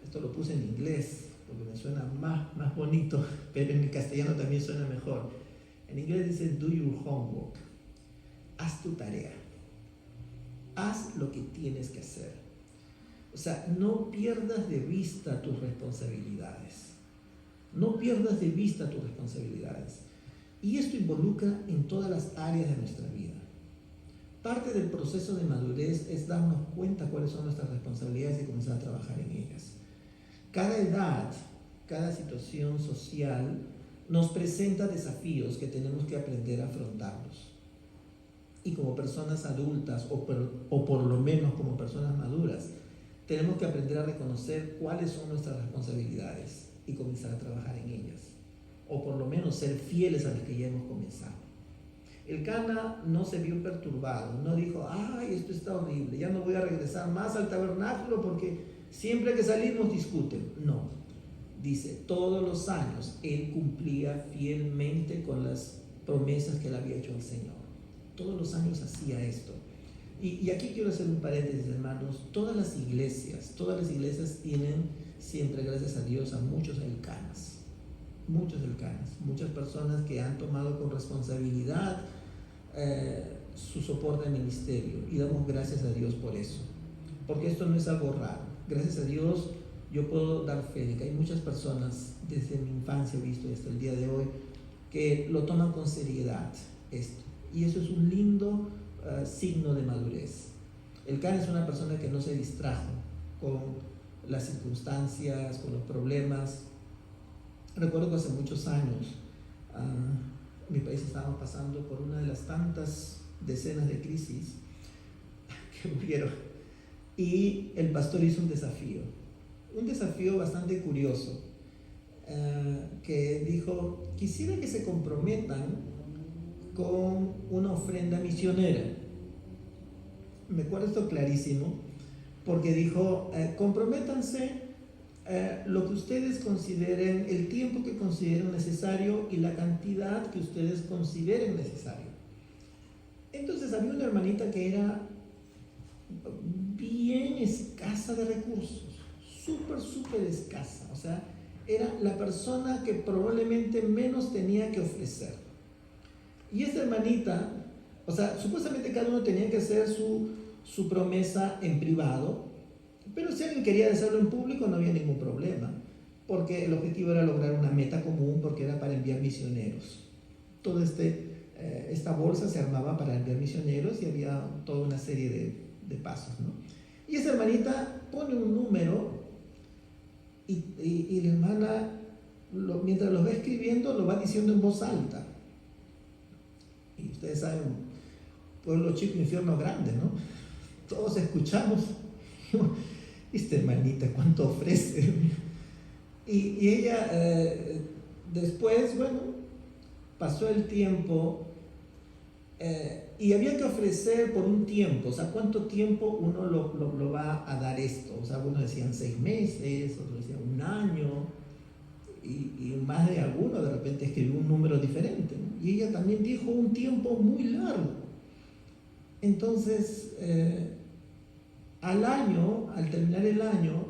esto lo puse en inglés, porque me suena más bonito, pero en el castellano también suena mejor. En inglés dice, do your homework. Haz tu tarea. Haz lo que tienes que hacer. O sea, no pierdas de vista tus responsabilidades. No pierdas de vista tus responsabilidades. Y esto involucra en todas las áreas de nuestra vida. Parte del proceso de madurez es darnos cuenta cuáles son nuestras responsabilidades y comenzar a trabajar en ellas. Cada edad, cada situación social nos presenta desafíos que tenemos que aprender a afrontarlos. Y como personas adultas, o por lo menos como personas maduras, tenemos que aprender a reconocer cuáles son nuestras responsabilidades y comenzar a trabajar en ellas. O por lo menos ser fieles a las que ya hemos comenzado. El Cana no se vio perturbado, no dijo, ay, esto está horrible, ya no voy a regresar más al tabernáculo porque siempre que salimos discuten. No, dice, todos los años él cumplía fielmente con las promesas que él había hecho al Señor. Todos los años hacía esto. Y aquí quiero hacer un paréntesis, hermanos. Todas las iglesias tienen siempre, gracias a Dios, a muchos elcanas. Muchas personas que han tomado con responsabilidad su soporte al ministerio. Y damos gracias a Dios por eso. Porque esto no es algo raro. Gracias a Dios yo puedo dar fe de que hay muchas personas, desde mi infancia he visto hasta el día de hoy, que lo toman con seriedad esto. Y eso es un lindo signo de madurez. El Cana es una persona que no se distrajo con las circunstancias, con los problemas. Recuerdo que hace muchos años mi país estaba pasando por una de las tantas decenas de crisis que hubieron, y el pastor hizo un desafío bastante curioso, que dijo, quisiera que se comprometan con una ofrenda misionera. Me acuerdo esto clarísimo, porque dijo, comprométanse lo que ustedes consideren, el tiempo que consideren necesario y la cantidad que ustedes consideren necesario. Entonces había una hermanita que era bien escasa de recursos, súper escasa, o sea, era la persona que probablemente menos tenía que ofrecer. Y esta hermanita, o sea, supuestamente cada uno tenía que hacer su promesa en privado, pero si alguien quería hacerlo en público no había ningún problema, porque el objetivo era lograr una meta común, porque era para enviar misioneros. Toda esta bolsa se armaba para enviar misioneros y había toda una serie de pasos, ¿no? Y esa hermanita pone un número y la hermana, mientras lo va escribiendo, lo va diciendo en voz alta. Y ustedes saben, pueblo chico, infierno grande, ¿no? Todos escuchamos. Esta hermanita, ¿cuánto ofrece? Y ella, después, bueno, pasó el tiempo y había que ofrecer por un tiempo. O sea, ¿cuánto tiempo uno lo va a dar esto? O sea, algunos decían 6 meses, otros decían 1 año, y más de alguno de repente escribió un número diferente, ¿no? Y ella también dijo un tiempo muy largo. Entonces, al terminar el año,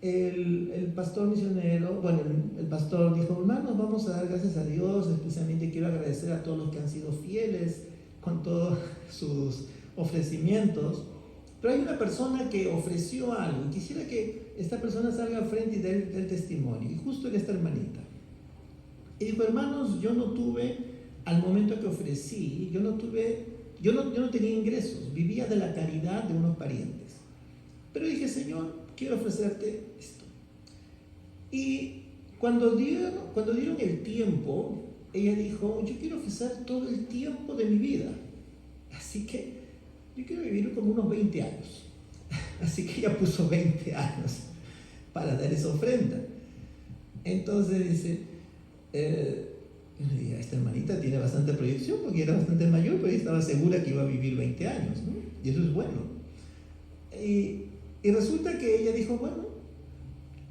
el pastor misionero, bueno, el pastor dijo, hermanos, vamos a dar gracias a Dios, especialmente quiero agradecer a todos los que han sido fieles con todos sus ofrecimientos, pero hay una persona que ofreció algo y quisiera que esta persona salga al frente y dé el testimonio, y justo era esta hermanita. Y dijo, hermanos, yo no tuve, al momento que ofrecí, yo no tenía ingresos, vivía de la caridad de unos parientes. Pero dije, Señor, quiero ofrecerte esto. Y cuando dieron el tiempo, ella dijo, yo quiero ofrecer todo el tiempo de mi vida. Así que yo quiero vivir como unos 20 años. Así que ella puso 20 años para dar esa ofrenda. Entonces dice, esta hermanita tiene bastante proyección porque era bastante mayor, pero ella estaba segura que iba a vivir 20 años, ¿no? Y eso es bueno. Y resulta que ella dijo, bueno,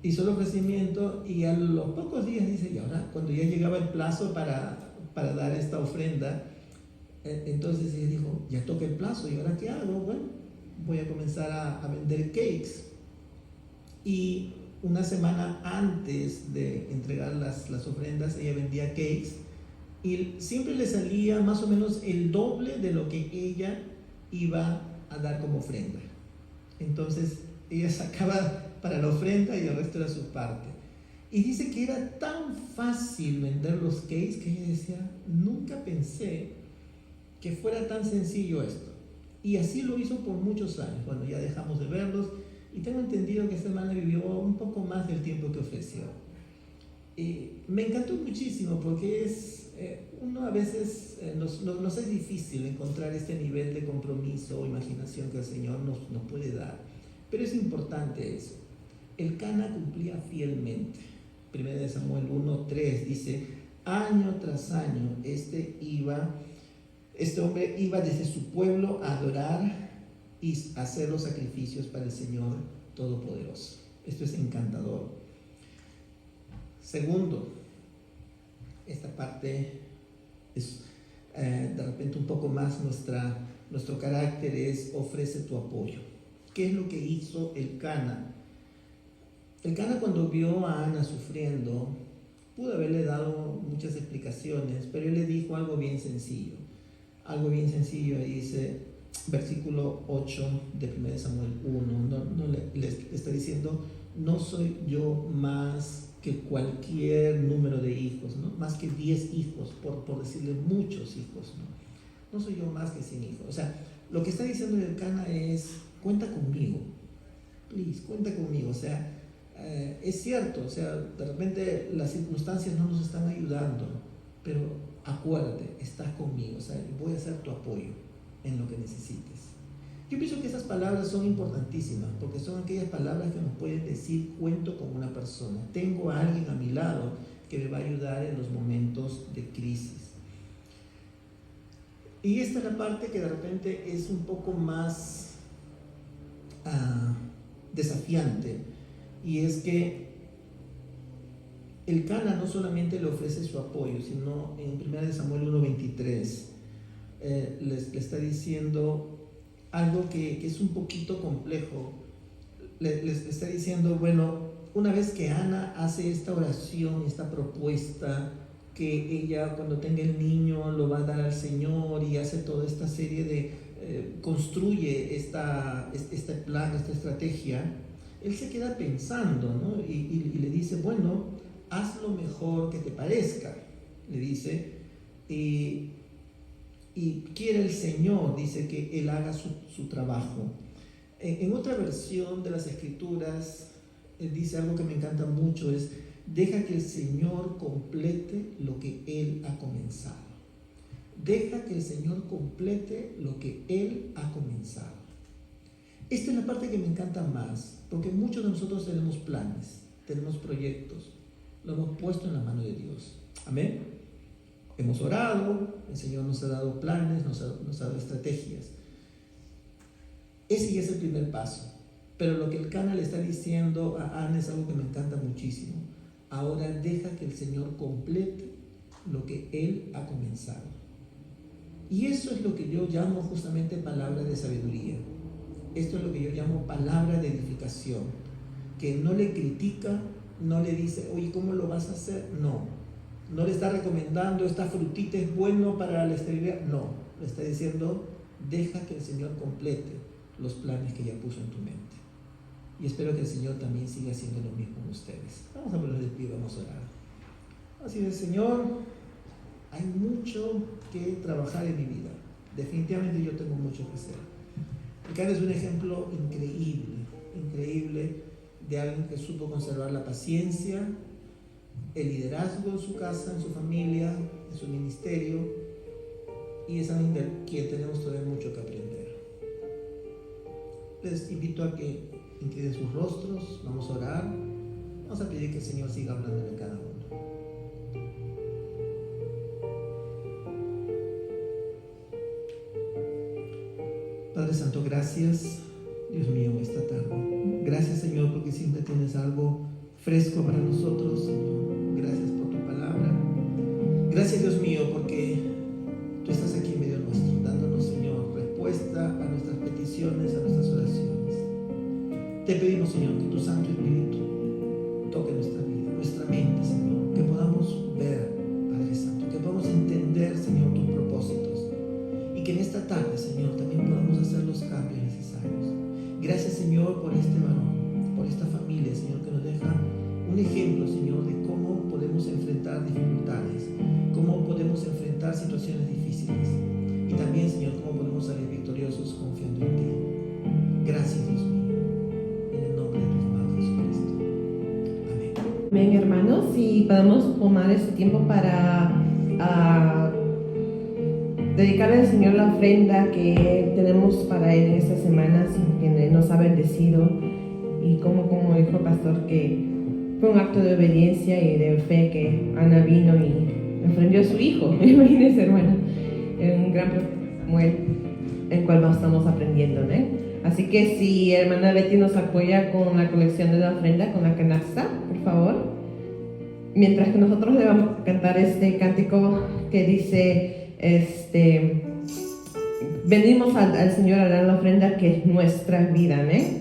hizo el ofrecimiento y a los pocos días dice, y ahora cuando ya llegaba el plazo para dar esta ofrenda, entonces ella dijo, ya toca el plazo, ¿y ahora qué hago? Bueno, voy a comenzar a vender cakes. Y una semana antes de entregar las ofrendas, ella vendía cakes y siempre le salía más o menos el doble de lo que ella iba a dar como ofrenda. Entonces ella sacaba para la ofrenda y el resto era su parte. Y dice que era tan fácil vender los cakes que ella decía, nunca pensé que fuera tan sencillo esto. Y así lo hizo por muchos años. Bueno, ya dejamos de verlos y tengo entendido que esta hermana vivió un poco más del tiempo que ofreció. Me encantó muchísimo porque uno a veces nos es difícil encontrar este nivel de compromiso o imaginación que el Señor nos puede dar. Pero es importante eso. El Cana cumplía fielmente. 1 Samuel 1:3 dice, año tras año este hombre iba desde su pueblo a adorar y hacer los sacrificios para el Señor Todopoderoso. Esto es encantador. Segundo, esta parte es de repente un poco más nuestro carácter es ofrece tu apoyo. ¿Qué es lo que hizo el Cana? El Cana cuando vio a Ana sufriendo, pudo haberle dado muchas explicaciones, pero él le dijo algo bien sencillo. Algo bien sencillo, ahí dice, versículo 8 de 1 Samuel 1, le está diciendo, no soy yo más que cualquier número de hijos, ¿no? Más que 10 hijos, por decirle muchos hijos, ¿no? No soy yo más que 100 hijos. O sea, lo que está diciendo el Cana es, cuenta conmigo, please, cuenta conmigo. O sea, es cierto, o sea, de repente las circunstancias no nos están ayudando, pero acuérdate, estás conmigo, o sea, voy a ser tu apoyo en lo que necesites. Yo pienso que esas palabras son importantísimas, porque son aquellas palabras que nos pueden decir, cuento con una persona, tengo a alguien a mi lado que me va a ayudar en los momentos de crisis. Y esta es la parte que de repente es un poco más desafiante, y es que el Cana no solamente le ofrece su apoyo, sino en 1 Samuel 1:23 le está diciendo algo que es un poquito complejo. Les está diciendo, bueno, una vez que Ana hace esta oración, esta propuesta, que ella cuando tenga el niño lo va a dar al Señor y hace toda esta serie de, construye este plan, esta estrategia, él se queda pensando, ¿no? Y le dice, bueno, haz lo mejor que te parezca, le dice, y quiere el Señor, dice, que Él haga su trabajo. En otra versión de las Escrituras, Él dice algo que me encanta mucho, es, deja que el Señor complete lo que Él ha comenzado. Deja que el Señor complete lo que Él ha comenzado. Esta es la parte que me encanta más, porque muchos de nosotros tenemos planes, tenemos proyectos, lo hemos puesto en la mano de Dios. Amén. Hemos orado, el Señor nos ha dado planes, nos ha dado estrategias. Ese ya es el primer paso. Pero lo que el Cana le está diciendo a Ana es algo que me encanta muchísimo. Ahora deja que el Señor complete lo que Él ha comenzado. Y eso es lo que yo llamo justamente palabra de sabiduría. Esto es lo que yo llamo palabra de edificación. Que no le critica, no le dice, oye, ¿cómo lo vas a hacer? No le está recomendando, esta frutita es bueno para la esterilidad. No, le está diciendo, deja que el Señor complete los planes que ya puso en tu mente. Y espero que el Señor también siga haciendo lo mismo con ustedes. Vamos a ponernos de pie, vamos a orar. Así es, Señor, hay mucho que trabajar en mi vida. Definitivamente yo tengo mucho que hacer. El Cana es un ejemplo increíble de alguien que supo conservar la paciencia, el liderazgo en su casa, en su familia, en su ministerio, y es alguien de quien tenemos todavía mucho que aprender. Les invito a que inclinen sus rostros, vamos a orar, vamos a pedir que el Señor siga hablando de cada uno. Padre Santo, gracias, Dios mío, esta tarde. Gracias, Señor, porque siempre tienes algo fresco para nosotros, Señor. Gracias por tu palabra. Gracias, Dios mío, porque tú estás aquí en medio nuestro, dándonos, Señor, respuesta a nuestras peticiones, a nuestras oraciones. Te pedimos, Señor, que tu Santo Espíritu toque nuestra vida, nuestra mente, Señor, que podamos ver, Padre Santo, que podamos entender, Señor, tus propósitos, y que en esta tarde, Señor, también podamos hacer los cambios necesarios. Gracias, Señor, por este varón, por esta familia, Señor, que nos deja un ejemplo, Señor, de cómo podemos enfrentar dificultades, cómo podemos enfrentar situaciones difíciles, y también, Señor, cómo podemos salir victoriosos confiando en ti. Gracias, Dios mío, en el nombre de tu amado Jesucristo. Amén. Amén, hermanos, y podemos tomar este tiempo para dedicarle al Señor la ofrenda que tenemos para Él en estas semanas, que nos ha bendecido, y como dijo el pastor, que fue un acto de obediencia y de fe que Ana vino y ofrendió a su hijo. Imagínense, hermano, un gran Samuel, el cual estamos aprendiendo, ¿no? Así que si hermana Betty nos apoya con la colección de la ofrenda, con la canasta, por favor, mientras que nosotros le vamos a cantar este cántico que dice, venimos al Señor a dar la ofrenda que es nuestra vida, amén.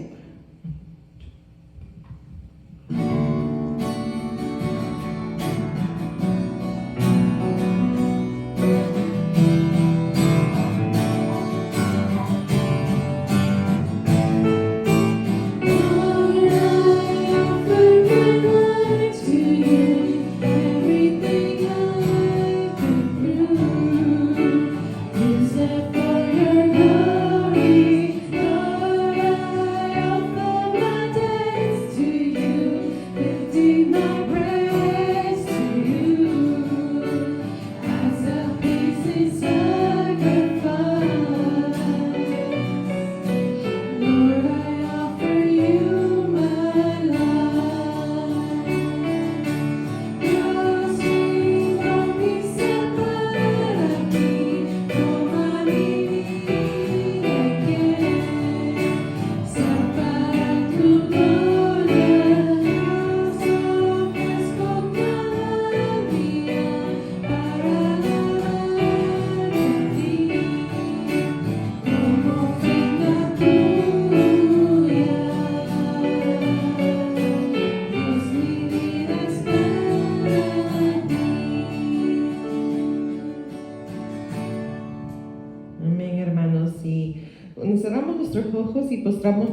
Cerramos nuestros ojos y postramos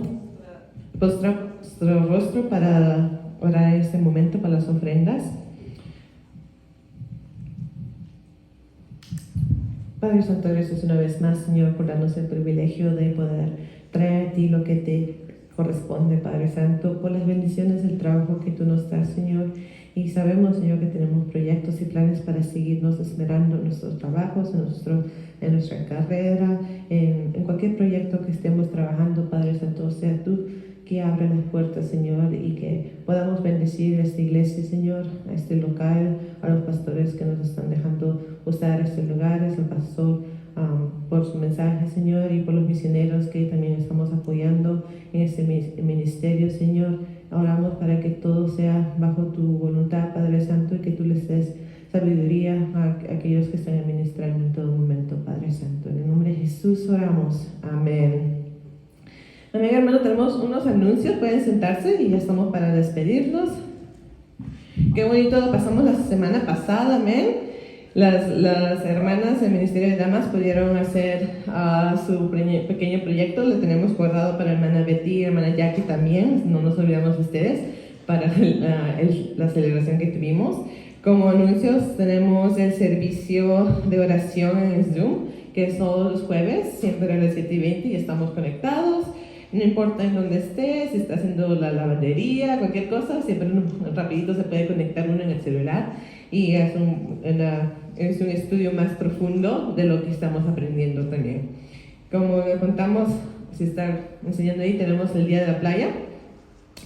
nuestro rostro para orar en este momento para las ofrendas. Padre Santo, gracias una vez más, Señor, por darnos el privilegio de poder traer a ti lo que te corresponde, Padre Santo, por las bendiciones del trabajo que tú nos das, Señor. Y sabemos, Señor, que tenemos proyectos y planes para seguirnos esmerando en nuestros trabajos, en nuestra carrera, en cualquier proyecto que estemos trabajando, Padre Santo. Sea tú que abra las puertas, Señor, y que podamos bendecir a esta iglesia, Señor, a este local, a los pastores que nos están dejando usar estos lugares, al pastor por su mensaje, Señor, y por los misioneros que también estamos apoyando en este ministerio, Señor. Oramos para que todo sea bajo tu voluntad, Padre Santo, y que tú les des sabiduría a aquellos que están administrando en todo momento, Padre Santo. En el nombre de Jesús oramos. Amén. Amén, hermano. Tenemos unos anuncios. Pueden sentarse y ya estamos para despedirnos. Qué bonito pasamos la semana pasada, amén. Las hermanas del Ministerio de Damas pudieron hacer su pequeño proyecto. Lo tenemos guardado para hermana Betty y hermana Jackie también. No nos olvidamos de ustedes para la celebración que tuvimos. Como anuncios, tenemos el servicio de oración en Zoom, que es todos los jueves, siempre a las 7:20, y estamos conectados. No importa en dónde estés, si está haciendo la lavandería, cualquier cosa, siempre rapidito se puede conectar uno en el celular y es un estudio más profundo de lo que estamos aprendiendo también. Como le contamos, si está enseñando ahí, tenemos el Día de la Playa,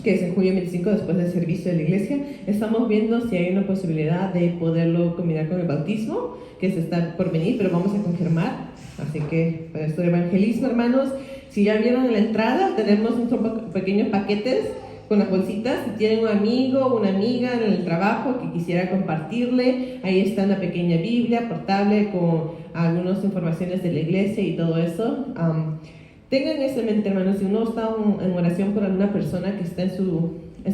que es en julio 25 después del servicio de la iglesia. Estamos viendo si hay una posibilidad de poderlo combinar con el bautismo, que se está por venir, pero vamos a confirmar. Así que para esto de evangelismo, hermanos, si ya vieron en la entrada, tenemos unos pequeños paquetes con las bolsitas. Si tienen un amigo o una amiga en el trabajo que quisiera compartirle, ahí está una pequeña Biblia portable con algunas informaciones de la iglesia y todo eso. Tengan eso en mente, hermanos, si uno está en oración por alguna persona que está en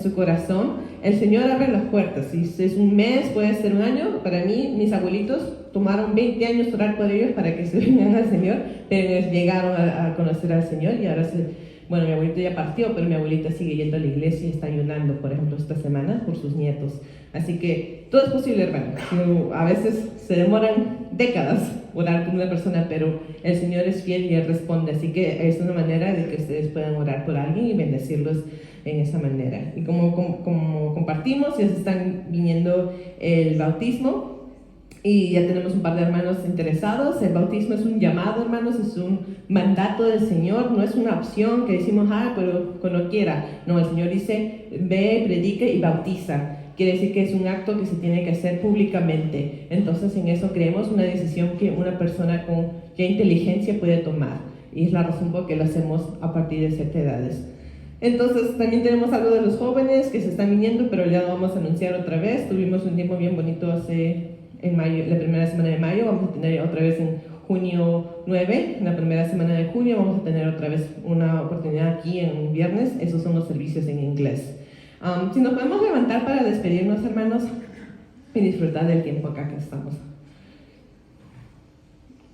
su corazón, el Señor abre las puertas. Si es un mes, puede ser un año. Para mí, mis abuelitos tomaron 20 años orar por ellos para que se vengan al Señor, pero ellos llegaron a conocer al Señor y ahora bueno, mi abuelito ya partió, pero mi abuelita sigue yendo a la iglesia y está ayunando, por ejemplo, esta semana por sus nietos. Así que todo es posible, hermano. A veces se demoran décadas orar por una persona, pero el Señor es fiel y Él responde. Así que es una manera de que ustedes puedan orar por alguien y bendecirlos en esa manera. Y como compartimos, ya se están viniendo el bautismo. Y ya tenemos un par de hermanos interesados. El bautismo es un llamado, hermanos, es un mandato del Señor, no es una opción que decimos, pero cuando quiera. No, el Señor dice, ve, predica y bautiza. Quiere decir que es un acto que se tiene que hacer públicamente. Entonces, en eso creemos una decisión que una persona con ya inteligencia puede tomar. Y es la razón por la que lo hacemos a partir de ciertas edades. Entonces, también tenemos algo de los jóvenes que se están viniendo, pero ya lo vamos a anunciar otra vez. Tuvimos un tiempo bien bonito en mayo, la primera semana de mayo. Vamos a tener otra vez en junio 9, en la primera semana de junio vamos a tener otra vez una oportunidad aquí en viernes. Esos son los servicios en inglés. Si nos podemos levantar para despedirnos, hermanos, y disfrutar del tiempo acá que estamos.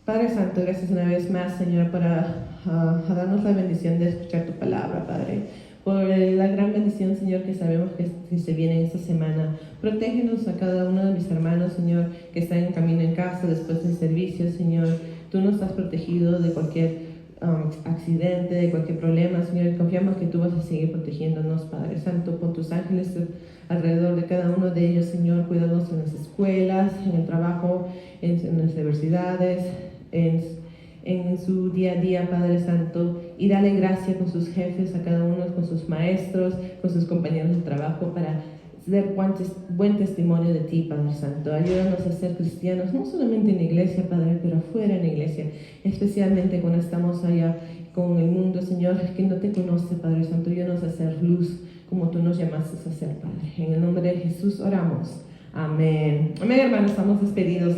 Padre Santo, gracias una vez más, Señor, para darnos la bendición de escuchar tu palabra, Padre. Por la gran bendición, Señor, que sabemos que se viene esta semana. Protégenos a cada uno de mis hermanos, Señor, que están en camino en casa después del servicio, Señor. Tú nos has protegido de cualquier accidente, de cualquier problema, Señor. Y confiamos que tú vas a seguir protegiéndonos, Padre Santo. Pon tus ángeles alrededor de cada uno de ellos, Señor. Cuídanos en las escuelas, en el trabajo, en las universidades, en su día a día, Padre Santo, y dale gracia con sus jefes, a cada uno, con sus maestros, con sus compañeros de trabajo, para dar buen testimonio de ti, Padre Santo. Ayúdanos a ser cristianos, no solamente en la iglesia, Padre, pero fuera en la iglesia, especialmente cuando estamos allá con el mundo, Señor, que no te conoce, Padre Santo. Ayúdanos a hacer luz como tú nos llamaste a hacer, Padre. En el nombre de Jesús oramos. Amén. Amén, hermanos, estamos despedidos.